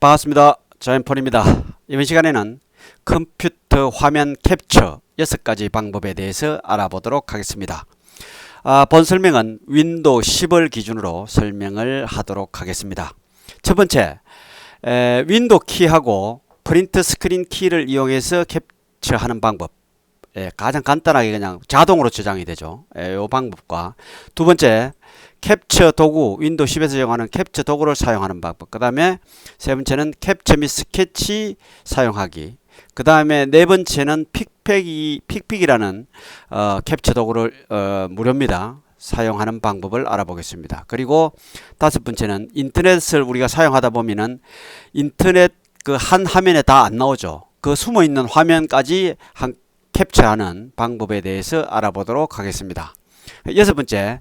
반갑습니다. 자연폰입니다. 이번 시간에는 컴퓨터 화면 캡처 6가지 방법에 대해서 알아보도록 하겠습니다. 본 설명은 윈도우 10을 기준으로 설명을 하도록 하겠습니다. 첫 번째, 윈도우 키하고 프린트 스크린 키를 이용해서 캡처하는 방법. 가장 간단하게 그냥 자동으로 저장이 되죠. 이 방법과 두 번째, 캡처 도구, 윈도우 10에서 사용하는 캡처 도구를 사용하는 방법. 그 다음에 세 번째는 캡처 및 스케치 사용하기. 그 다음에 네 번째는 픽픽이라는 캡처 도구를 무료입니다. 사용하는 방법을 알아보겠습니다. 그리고 다섯 번째는 인터넷을 우리가 사용하다 보면은 인터넷 그 한 화면에 다 안 나오죠. 그 숨어 있는 화면까지 캡처하는 방법에 대해서 알아보도록 하겠습니다. 여섯 번째,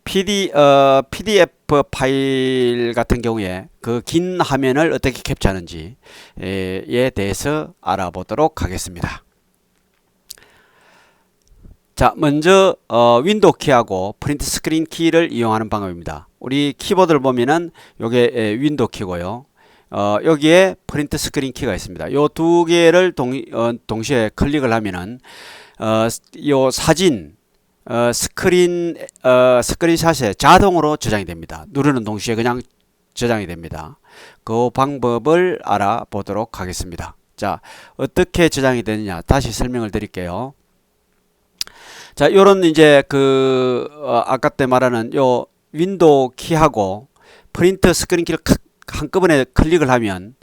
PDF 파일 같은 경우에 그 긴 화면을 어떻게 캡처하는지에 대해서 알아보도록 하겠습니다. 자, 먼저 윈도우 키하고 프린트 스크린 키를 이용하는 방법입니다. 우리 키보드를 보면은 요게 윈도우 키고요. 여기에 프린트 스크린 키가 있습니다. 요 두 개를 동시에 클릭을 하면은 요 사진 스크린샷에 자동으로 저장이 됩니다. 누르는 동시에 그냥 저장이 됩니다. 그 방법을 알아보도록 하겠습니다. 자, 어떻게 저장이 되느냐 다시 설명을 드릴게요. 자, 요런 이제 아까 때 말하는 요 윈도우 키하고 프린트 스크린 키를 한꺼번에 클릭을 하면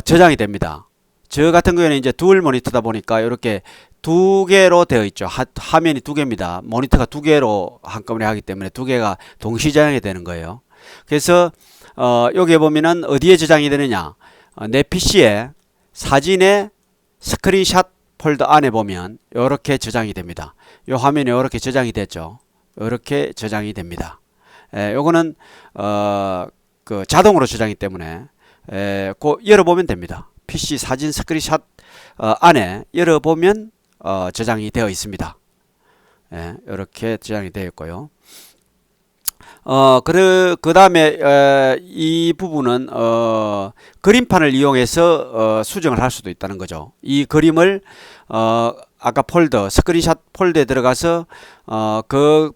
저장이 됩니다. 저 같은 경우에는 이제 듀얼 모니터다 보니까 이렇게 두 개로 되어 있죠. 화면이 두 개입니다. 모니터가 두 개로 한꺼번에 하기 때문에 두 개가 동시 저장이 되는 거예요. 그래서 여기에 보면은 어디에 저장이 되느냐, 내 PC에 사진의 스크린샷 폴더 안에 보면 이렇게 저장이 됩니다. 이 화면이 이렇게 저장이 됐죠. 이렇게 저장이 됩니다. 요거는 자동으로 저장이 때문에 열어보면 됩니다. PC 사진 스크린샷 안에 열어보면 저장이 되어 있습니다. 이렇게 저장이 되어 있고요. 그 다음에 이 부분은 그림판을 이용해서 수정을 할 수도 있다는 거죠. 이 그림을 아까 폴더 스크린샷 폴더에 들어가서 그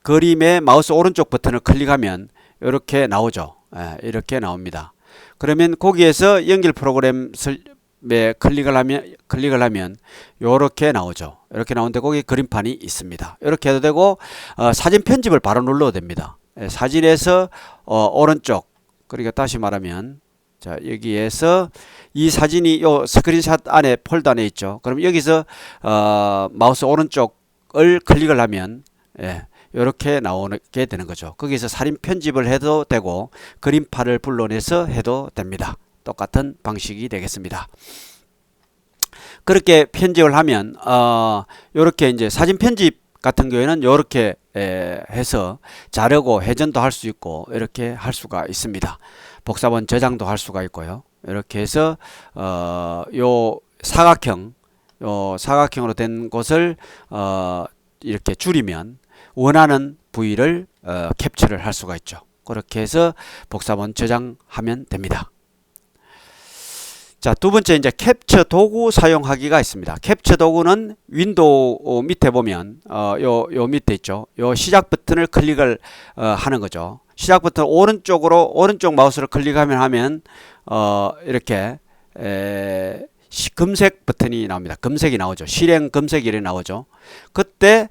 그림의 마우스 오른쪽 버튼을 클릭하면 이렇게 나오죠. 이렇게 나옵니다. 그러면 거기에서 연결 프로그램 클릭을 하면 이렇게 나오죠. 이렇게 나오는데 거기 그림판이 있습니다. 이렇게 해도 되고 사진 편집을 바로 눌러도 됩니다. 사진에서 오른쪽, 그러니까 다시 말하면 자, 여기에서 이 사진이 요 스크린샷 안에 폴더 안에 있죠. 그럼 여기서 마우스 오른쪽을 클릭을 하면 이렇게 나오게 되는 거죠. 거기서 사진 편집을 해도 되고 그림판을 불러내서 해도 됩니다. 똑같은 방식이 되겠습니다. 그렇게 편집을 하면 이렇게 이제 사진 편집 같은 경우에는 이렇게 해서 자르고 회전도 할 수 있고 이렇게 할 수가 있습니다. 복사본 저장도 할 수가 있고요. 이렇게 해서 요 사각형으로 된 곳을 이렇게 줄이면 원하는 부위를 캡처를 할 수가 있죠. 그렇게 해서 복사본 저장하면 됩니다. 자, 두 번째 이제 캡처 도구 사용하기가 있습니다. 캡처 도구는 윈도우 밑에 보면 요 밑에 있죠. 요 시작 버튼을 클릭을 하는 거죠. 시작 버튼 오른쪽 마우스를 클릭하면 이렇게 검색 버튼이 나옵니다. 검색이 나오죠. 실행 검색이 나오죠. 그때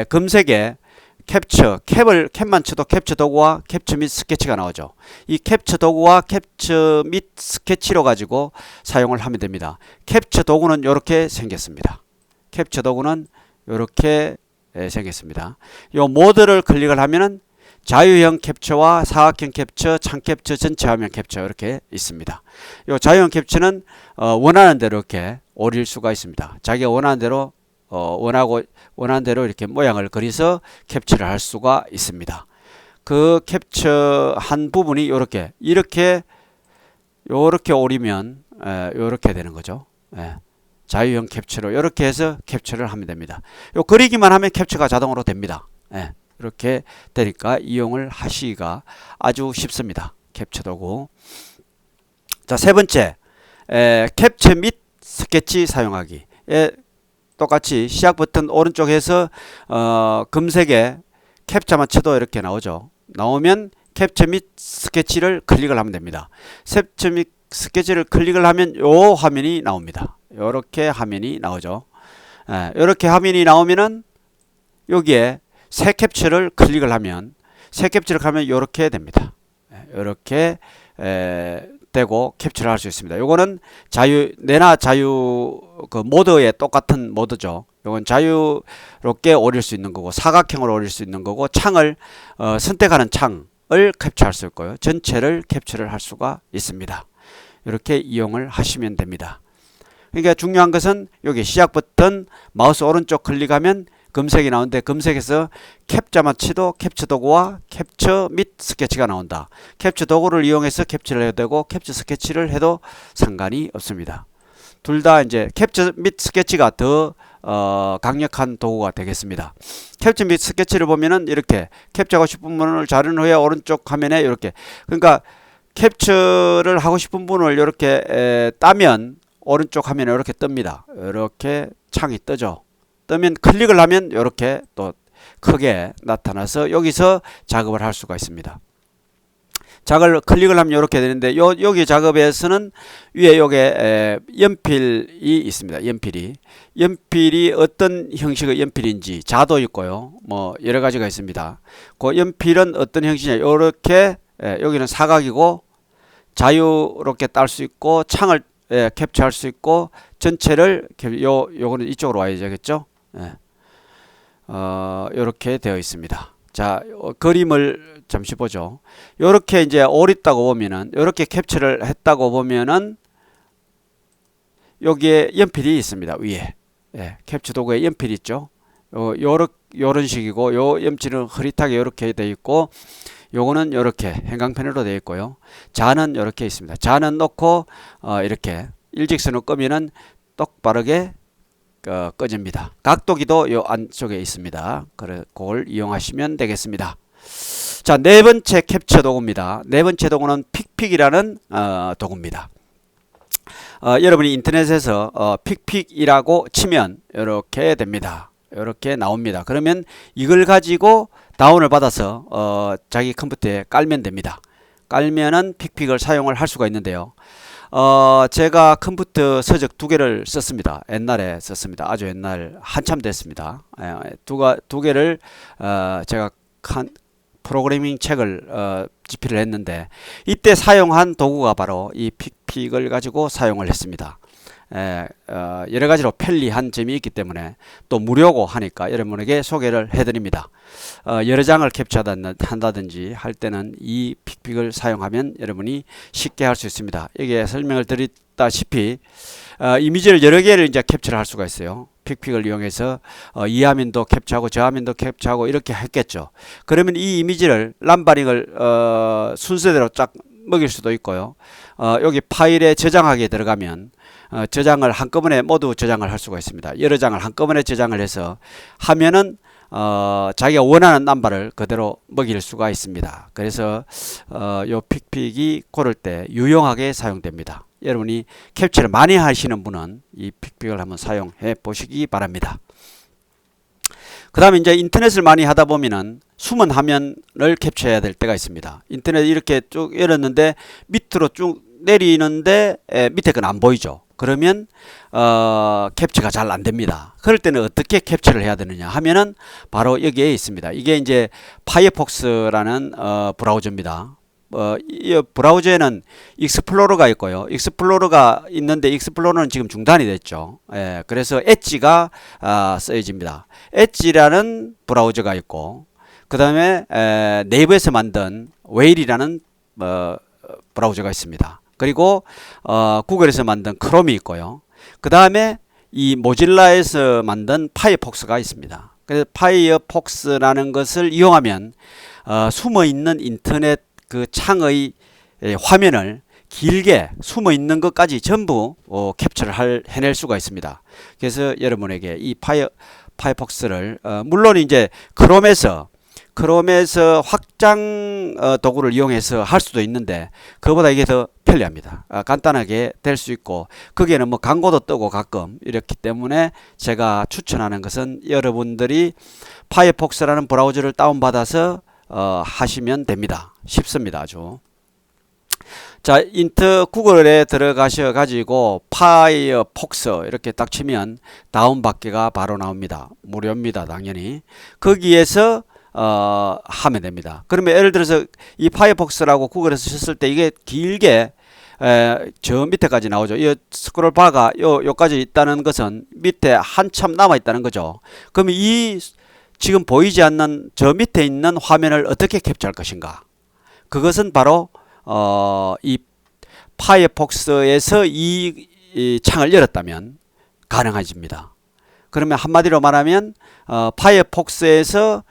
검색에 캡만 쳐도 캡처 도구와 캡처 및 스케치가 나오죠. 이 캡처 도구와 캡처 및 스케치로 가지고 사용을 하면 됩니다. 캡처 도구는 이렇게 생겼습니다. 캡처 도구는 이렇게 생겼습니다. 이 모드를 클릭을 하면은 자유형 캡처와 사각형 캡처, 창 캡처, 전체 화면 캡처 이렇게 있습니다. 이 자유형 캡처는 원하는 대로 이렇게 오릴 수가 있습니다. 자기가 원하는 대로 원하는 대로 이렇게 모양을 그려서 캡처를 할 수가 있습니다. 그 캡처한 부분이 이렇게 오리면 이렇게 되는 거죠. 자유형 캡처로 이렇게 해서 캡처를 하면 됩니다. 요 그리기만 하면 캡처가 자동으로 됩니다. 이렇게 되니까 이용을 하시기가 아주 쉽습니다. 캡처 도구. 자, 세 번째, 캡처 및 스케치 사용하기. 똑같이 시작 버튼 오른쪽에서 금색에 캡처만 쳐도 이렇게 나오죠. 나오면 캡처 및 스케치를 클릭을 하면 됩니다. 캡처 및 스케치를 클릭을 하면 요 화면이 나옵니다. 요렇게 화면이 나오죠. 요렇게 화면이 나오면은 여기에 새 캡처를 클릭을 하면 요렇게 됩니다. 요렇게 되고 캡처를 할 수 있습니다. 요거는 내나 자유 그 모드에 똑같은 모드죠. 요건 자유롭게 오릴 수 있는 거고 사각형으로 오릴 수 있는 거고 창을 선택하는 창을 캡처할 수 있고요. 전체를 캡처를 할 수가 있습니다. 이렇게 이용을 하시면 됩니다. 그러니까 중요한 것은 여기 시작 버튼 마우스 오른쪽 클릭하면 검색이 나오는데 검색에서 캡처만 치도 캡처 도구와 캡처 및 스케치가 나온다. 캡처 도구를 이용해서 캡처를 해도 되고 캡처 스케치를 해도 상관이 없습니다. 둘 다 이제 캡처 및 스케치가 더 강력한 도구가 되겠습니다. 캡처 및 스케치를 보면은 이렇게 캡처하고 싶은 분을 자른 후에 오른쪽 화면에 이렇게 그러니까 캡처를 하고 싶은 분을 이렇게 따면 오른쪽 화면에 이렇게 뜹니다. 이렇게 창이 뜨죠. 뜨면 클릭을 하면 이렇게 또 크게 나타나서 여기서 작업을 할 수가 있습니다. 클릭을 하면 이렇게 되는데 여기 작업에서는 위에 요게 연필이 있습니다. 연필이 어떤 형식의 연필인지 자도 있고요. 뭐 여러 가지가 있습니다. 그 연필은 어떤 형식이냐 이렇게 여기는 사각이고 자유롭게 딸 수 있고 창을 캡처할 수 있고 전체를 요거는 이쪽으로 와야 되겠죠. 이렇게 되어 있습니다. 자, 그림을 잠시 보죠. 이렇게 이제 오렸다고 보면은, 이렇게 캡처를 했다고 보면은, 여기에 연필이 있습니다. 위에. 캡처 도구에 연필이 있죠. 요런 식이고, 요 염지는 흐릿하게 이렇게 되어 있고, 요거는 이렇게 형광펜으로 되어 있고요. 자는 이렇게 있습니다. 자는 놓고, 이렇게 일직선으로 끄면은 똑바르게 꺼집니다. 각도기도 요 안쪽에 있습니다. 그걸 이용하시면 되겠습니다. 자, 네 번째 캡처 도구입니다. 네 번째 도구는 픽픽이라는 도구입니다. 여러분이 인터넷에서 픽픽이라고 치면 이렇게 됩니다. 이렇게 나옵니다. 그러면 이걸 가지고 다운을 받아서 자기 컴퓨터에 깔면 됩니다. 깔면은 픽픽을 사용을 할 수가 있는데요. 제가 컴퓨터 서적 2개를 썼습니다. 옛날에 썼습니다. 아주 옛날 한참 됐습니다. 두 개를 제가 프로그래밍 책을 집필을 했는데 이때 사용한 도구가 바로 이 픽픽을 가지고 사용을 했습니다. 여러 가지로 편리한 점이 있기 때문에 또 무료고 하니까 여러분에게 소개를 해드립니다. 여러 장을 캡처한다든지 할 때는 이 픽픽을 사용하면 여러분이 쉽게 할 수 있습니다. 여기에 설명을 드렸다시피 이미지를 여러 개를 이제 캡처를 할 수가 있어요. 픽픽을 이용해서 이 화면도 캡처하고 저 화면도 캡처하고 이렇게 했겠죠. 그러면 이 이미지를 람바링을 순서대로 쫙 먹일 수도 있고요. 여기 파일에 저장하게 들어가면 저장을 한꺼번에 모두 저장을 할 수가 있습니다. 여러 장을 한꺼번에 저장을 해서 하면은 자기가 원하는 남바를 그대로 먹일 수가 있습니다. 그래서 요 픽픽이 고를 때 유용하게 사용됩니다. 여러분이 캡처를 많이 하시는 분은 이 픽픽을 한번 사용해 보시기 바랍니다. 그 다음에 이제 인터넷을 많이 하다 보면은 숨은 화면을 캡처해야 될 때가 있습니다. 인터넷 이렇게 쭉 열었는데 밑으로 쭉 내리는데 밑에 건 안 보이죠. 그러면 캡처가 잘 안 됩니다. 그럴 때는 어떻게 캡처를 해야 되느냐 하면은 바로 여기에 있습니다. 이게 이제 파이어폭스라는 브라우저입니다. 이 브라우저에는 익스플로러가 있고요. 익스플로러가 있는데 익스플로러는 지금 중단이 됐죠. 그래서 엣지가 쓰여집니다. 엣지라는 브라우저가 있고 그 다음에 네이버에서 만든 웨일이라는 브라우저가 있습니다. 그리고 구글에서 만든 크롬이 있고요. 그 다음에 이 모질라에서 만든 파이어폭스가 있습니다. 그래서 파이어폭스라는 것을 이용하면 숨어있는 인터넷 그 창의 화면을 길게 숨어있는 것까지 전부 캡처를 해낼 수가 있습니다. 그래서 여러분에게 이 파이어폭스를 물론 이제 크롬에서 확장 도구를 이용해서 할 수도 있는데 그거보다 이게 더 편리합니다. 간단하게 될 수 있고 거기에는 뭐 광고도 뜨고 가끔 이렇기 때문에 제가 추천하는 것은 여러분들이 파이어폭스라는 브라우저를 다운받아서 하시면 됩니다. 쉽습니다. 아주. 자, 구글에 들어가셔 가지고 파이어폭스 이렇게 딱 치면 다운받기가 바로 나옵니다. 무료입니다. 당연히. 거기에서 하면 됩니다. 그러면 예를 들어서 이 파이어폭스라고 구글에서 쳤을 때 이게 길게 저 밑에까지 나오죠. 이 스크롤 바가 요까지 있다는 것은 밑에 한참 남아 있다는 거죠. 그러면 이 지금 보이지 않는 저 밑에 있는 화면을 어떻게 캡처할 것인가? 그것은 바로 이 파이어폭스에서 이 창을 열었다면 가능해집니다. 그러면 한마디로 말하면 파이어폭스에서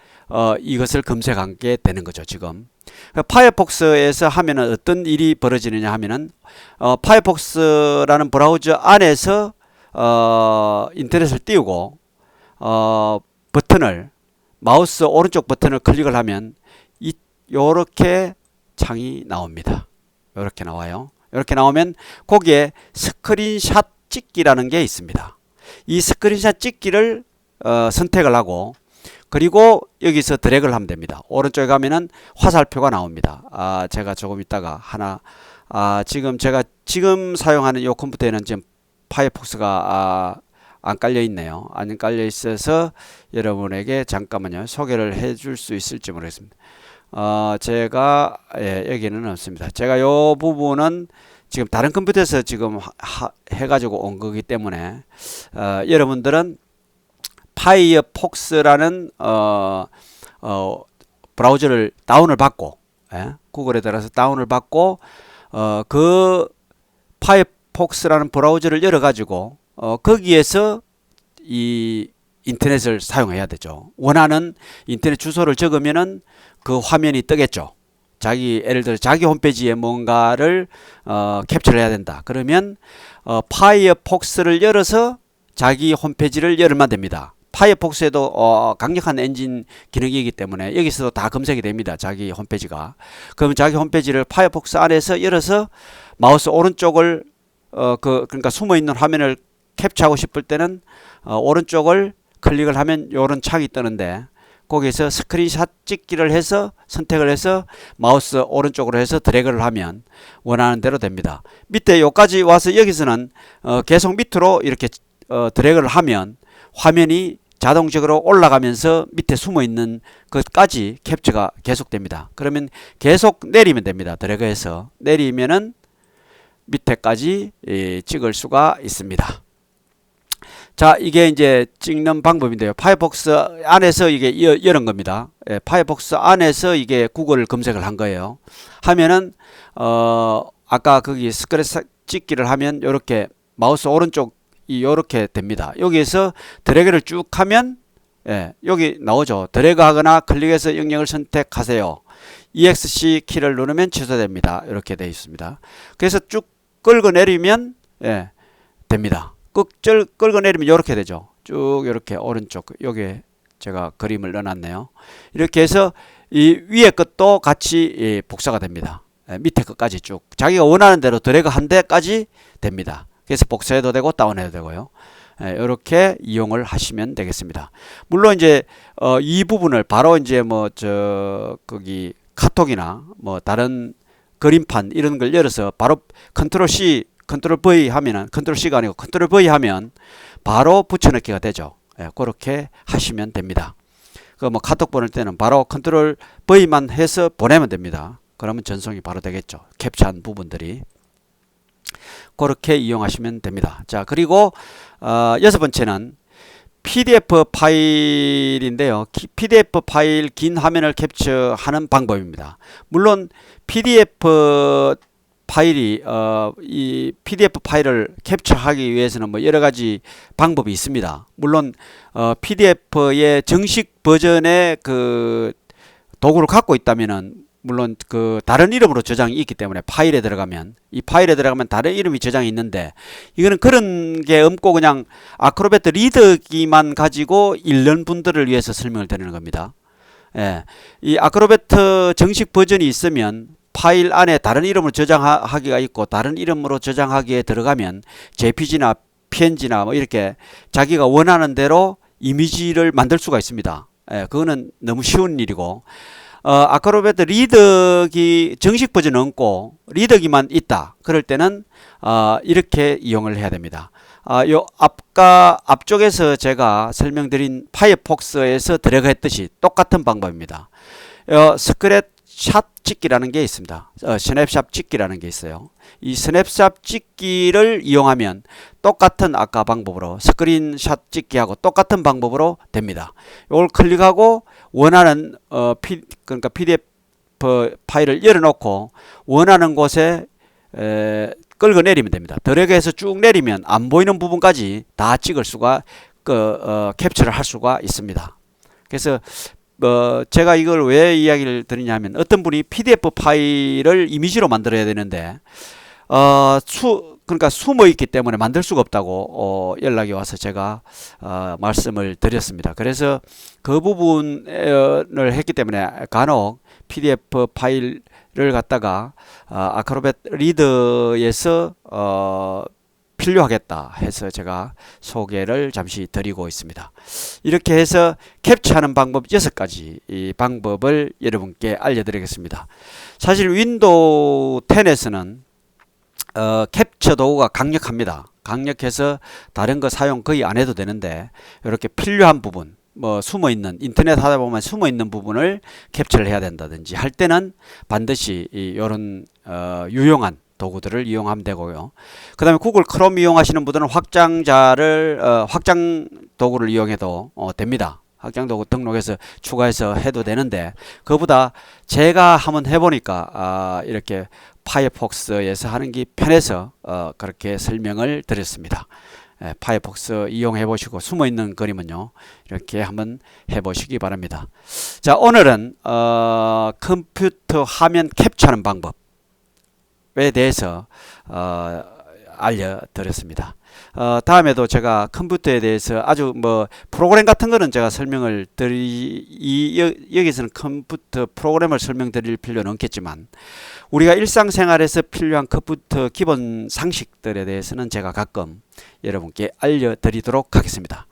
이것을 검색하게 되는 거죠. 지금 파이어폭스에서 하면은 어떤 일이 벌어지느냐 하면은 파이어폭스라는 브라우저 안에서 인터넷을 띄우고 버튼을 마우스 오른쪽 버튼을 클릭을 하면 요렇게 창이 나옵니다. 이렇게 나와요. 이렇게 나오면 거기에 스크린샷 찍기라는 게 있습니다. 이 스크린샷 찍기를 선택을 하고 그리고 여기서 드래그를 하면 됩니다. 오른쪽에 가면은 화살표가 나옵니다. 제가 조금 있다가 하나 제가 지금 사용하는 이 컴퓨터에는 지금 파이어폭스가 안 깔려 있네요. 안 깔려 있어서 여러분에게 잠깐만요. 소개를 해줄 수 있을지 모르겠습니다. 제가 여기는 없습니다. 제가 요 부분은 지금 다른 컴퓨터에서 지금 해가지고 온 거기 때문에 여러분들은 파이어폭스라는 브라우저를 다운을 받고 구글에 들어가서 다운을 받고 그 파이어폭스라는 브라우저를 열어가지고 거기에서 이 인터넷을 사용해야 되죠. 원하는 인터넷 주소를 적으면은 그 화면이 뜨겠죠. 예를 들어 자기 홈페이지에 뭔가를 캡처를 해야 된다. 그러면 파이어폭스를 열어서 자기 홈페이지를 열면 됩니다. 파이어폭스에도 강력한 엔진 기능이기 때문에 여기서도 다 검색이 됩니다. 자기 홈페이지가. 그러면 자기 홈페이지를 파이어폭스 안에서 열어서 마우스 오른쪽을 그러니까 숨어있는 화면을 캡처하고 싶을 때는 오른쪽을 클릭을 하면 이런 창이 뜨는데 거기에서 스크린샷 찍기를 해서 선택을 해서 마우스 오른쪽으로 해서 드래그를 하면 원하는 대로 됩니다. 밑에 여기까지 와서 여기서는 계속 밑으로 이렇게 드래그를 하면 화면이 자동적으로 올라가면서 밑에 숨어 있는 것까지 캡처가 계속됩니다. 그러면 계속 내리면 됩니다. 드래그해서 내리면은 밑에까지 찍을 수가 있습니다. 자, 이게 이제 찍는 방법인데요. 파이어폭스 안에서 이게 이런 겁니다. 파이어폭스 안에서 이게 구글 검색을 한 거예요. 하면은 아까 거기 스크린샷 찍기를 하면 이렇게 마우스 오른쪽 이렇게 됩니다. 여기에서 드래그를 쭉 하면 여기 나오죠. 드래그 하거나 클릭해서 영역을 선택하세요. EXC 키를 누르면 취소됩니다. 이렇게 되어 있습니다. 그래서 쭉 긁어내리면 됩니다. 긁어내리면 이렇게 되죠. 쭉 이렇게 오른쪽 여기에 제가 그림을 넣어놨네요. 이렇게 해서 이 위에 것도 같이 복사가 됩니다. 밑에 것까지 쭉 자기가 원하는 대로 드래그 한 대까지 됩니다. 그래서 복사해도 되고 다운해도 되고요. 이렇게 이용을 하시면 되겠습니다. 물론 이제 이 부분을 바로 이제 거기 카톡이나 다른 그림판 이런 걸 열어서 바로 컨트롤 C 컨트롤 V 하면은 컨트롤 C가 아니고 컨트롤 V 하면 바로 붙여넣기가 되죠. 그렇게 하시면 됩니다. 카톡 보낼 때는 바로 컨트롤 V만 해서 보내면 됩니다. 그러면 전송이 바로 되겠죠. 캡처한 부분들이. 그렇게 이용하시면 됩니다. 자, 그리고 여섯 번째는 PDF 파일인데요. PDF 파일 긴 화면을 캡처하는 방법입니다. 물론 PDF 파일이 이 PDF 파일을 캡처하기 위해서는 여러 가지 방법이 있습니다. 물론 PDF의 정식 버전의 그 도구를 갖고 있다면은 물론 그 다른 이름으로 저장이 있기 때문에 파일에 들어가면 다른 이름이 저장이 있는데 이거는 그런 게 없고 그냥 아크로베트 리더기만 가지고 읽는 분들을 위해서 설명을 드리는 겁니다. 이 아크로베트 정식 버전이 있으면 파일 안에 다른 이름으로 저장하기가 있고 다른 이름으로 저장하기에 들어가면 JPG나 PNG나 뭐 이렇게 자기가 원하는 대로 이미지를 만들 수가 있습니다. 예, 그거는 너무 쉬운 일이고 아크로벳 리더기 정식 버전은 없고 리더기만 있다. 그럴 때는 이렇게 이용을 해야 됩니다. 요 앞쪽에서 제가 설명드린 파이어폭스에서 드래그 했듯이 똑같은 방법입니다. 스크랩샷 찍기라는 게 있습니다. 스냅샷 찍기라는 게 있어요. 이 스냅샷 찍기를 이용하면 똑같은 아까 방법으로 스크린샷 찍기하고 똑같은 방법으로 됩니다. 이걸 클릭하고 원하는 그러니까 PDF 파일을 열어놓고 원하는 곳에 끌고 내리면 됩니다. 드래그해서 쭉 내리면 안 보이는 부분까지 다 찍을 수가 캡처를 할 수가 있습니다. 그래서 제가 이걸 왜 이야기를 드리냐면 어떤 분이 PDF 파일을 이미지로 만들어야 되는데 그러니까 숨어 있기 때문에 만들 수가 없다고 연락이 와서 제가 말씀을 드렸습니다. 그래서 그 부분을 했기 때문에 간혹 PDF 파일을 갖다가 아크로벳 리더에서 필요하겠다 해서 제가 소개를 잠시 드리고 있습니다. 이렇게 해서 캡처하는 방법 6가지 이 방법을 여러분께 알려드리겠습니다. 사실 윈도우 10에서는 캡처 도구가 강력합니다. 강력해서 다른 거 사용 거의 안 해도 되는데 이렇게 필요한 부분 뭐 숨어있는 인터넷 하다 보면 숨어있는 부분을 캡처를 해야 된다든지 할 때는 반드시 이런 유용한 도구들을 이용하면 되고요. 그 다음에 구글 크롬 이용하시는 분들은 확장 도구를 이용해도 됩니다. 확장 도구 등록해서 추가해서 해도 되는데 그보다 제가 한번 해보니까 이렇게 파이어폭스에서 하는 게 편해서 그렇게 설명을 드렸습니다. 파이어폭스 이용해 보시고 숨어있는 그림은요 이렇게 한번 해보시기 바랍니다. 자, 오늘은 컴퓨터 화면 캡처하는 방법에 대해서 알려드렸습니다. 다음에도 제가 컴퓨터에 대해서 아주 뭐 프로그램 같은 거는 제가 설명을 여기서는 컴퓨터 프로그램을 설명드릴 필요는 없겠지만 우리가 일상생활에서 필요한 컴퓨터 기본 상식들에 대해서는 제가 가끔 여러분께 알려드리도록 하겠습니다.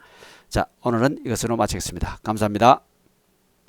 자, 오늘은 이것으로 마치겠습니다. 감사합니다.